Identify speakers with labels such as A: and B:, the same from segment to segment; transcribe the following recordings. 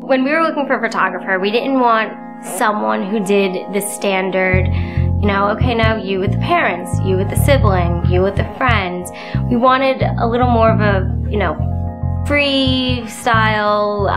A: When we were looking for a photographer, we didn't want someone who did the standard, you know, okay, now you with the parents, you with the sibling, you with the friends. We wanted a little more of a, you know, freestyle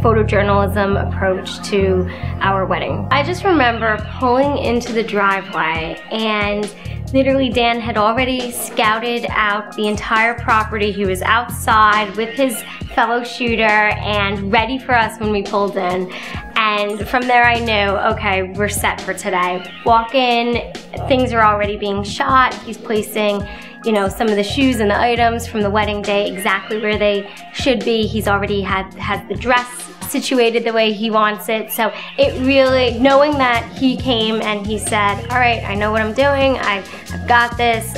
A: photojournalism approach to our wedding. I just remember pulling into the driveway and literally Dan had already scouted out the entire property. He was outside with his fellow shooter and ready for us when we pulled in. And from there I knew, okay, we're set for today. Walk in, things are already being shot. He's placing, you know, some of the shoes and the items from the wedding day exactly where they should be. He's already has the dress situated the way he wants it. So it really, knowing that he came and he said, all right, I know what I'm doing, I've got this,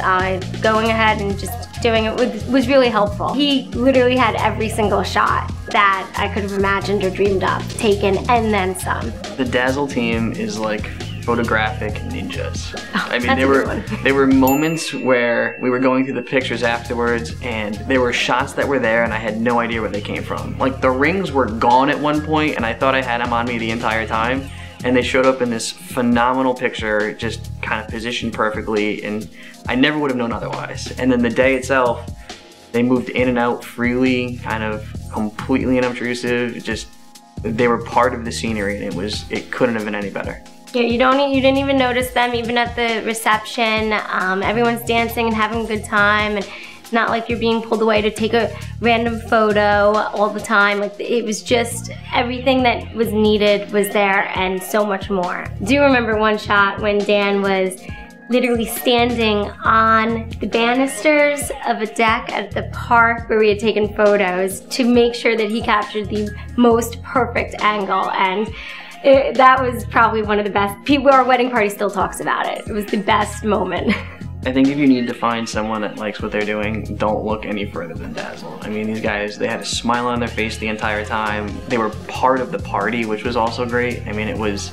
A: going ahead and just doing it was really helpful. He literally had every single shot that I could have imagined or dreamed of taken, and then some.
B: The Dazzle team is like photographic ninjas.
A: Oh,
B: I mean, there were moments where we were going through the pictures afterwards and there were shots that were there and I had no idea where they came from. Like the rings were gone at one point and I thought I had them on me the entire time, and they showed up in this phenomenal picture, just kind of positioned perfectly, and I never would have known otherwise. And then the day itself, they moved in and out freely, kind of completely unobtrusive. Just, they were part of the scenery and it couldn't have been any better.
A: Yeah, you didn't even notice them even at the reception. Everyone's dancing and having a good time, and it's not like you're being pulled away to take a random photo all the time. Like, it was just everything that was needed was there and so much more. I do remember one shot when Dan was literally standing on the banisters of a deck at the park where we had taken photos to make sure that he captured the most perfect angle, and that was probably one of the best. Our wedding party still talks about it. It was the best moment.
B: I think if you need to find someone that likes what they're doing, don't look any further than Dazzle. I mean, these guys, they had a smile on their face the entire time. They were part of the party, which was also great. I mean, it was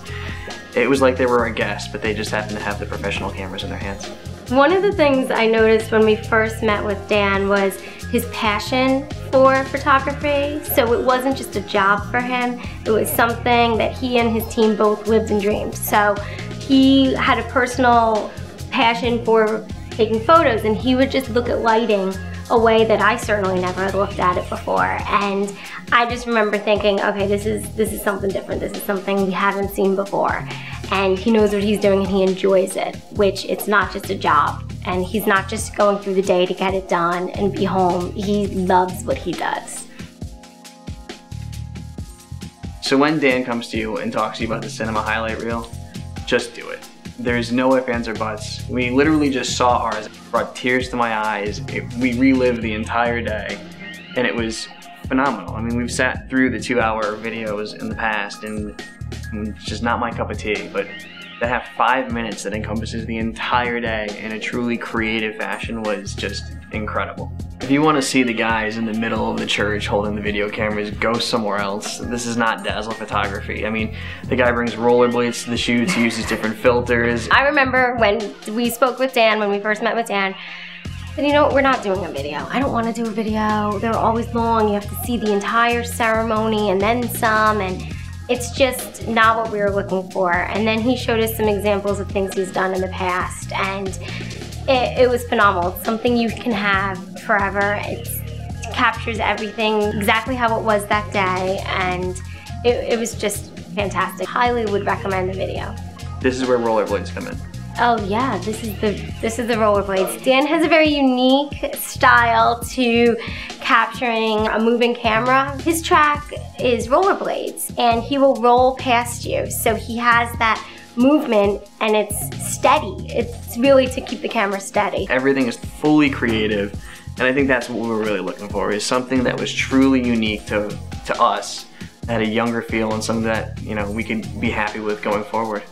B: like they were a guest, but they just happened to have the professional cameras in their hands.
A: One of the things I noticed when we first met with Dan was his passion for photography. So it wasn't just a job for him, it was something that he and his team both lived and dreamed. So he had a personal passion for taking photos, and he would just look at lighting a way that I certainly never had looked at it before. And I just remember thinking, okay, this is something different. This is something we haven't seen before. And he knows what he's doing and he enjoys it, which it's not just a job. And he's not just going through the day to get it done and be home. He loves what he does.
B: So when Dan comes to you and talks to you about the cinema highlight reel, just do it. There's no ifs, ands, or buts. We literally just saw ours. It brought tears to my eyes. We relived the entire day, and it was phenomenal. I mean, we've sat through the 2-hour videos in the past, and it's just not my cup of tea, but to have 5 minutes that encompasses the entire day in a truly creative fashion was just incredible. If you want to see the guys in the middle of the church holding the video cameras, go somewhere else. This is not Dazzle Photography. I mean, the guy brings rollerblades to the shoots, he uses different filters.
A: I remember when we spoke with Dan, when we first met with Dan, and you know what, we're not doing a video. I don't want to do a video. They're always long. You have to see the entire ceremony and then some, and it's just not what we were looking for. And then he showed us some examples of things he's done in the past, and it was phenomenal. It's something you can have forever. It captures everything exactly how it was that day, and it was just fantastic. Highly would recommend the video.
B: This is where rollerblades come in.
A: Oh yeah, this is the rollerblades. Dan has a very unique style to capturing a moving camera. His track is rollerblades, and he will roll past you. So he has that movement, and it's steady. It's really to keep the camera steady.
B: Everything is fully creative, and I think that's what we were really looking for, is something that was truly unique to us, that had a younger feel, and something that, you know, we could be happy with going forward.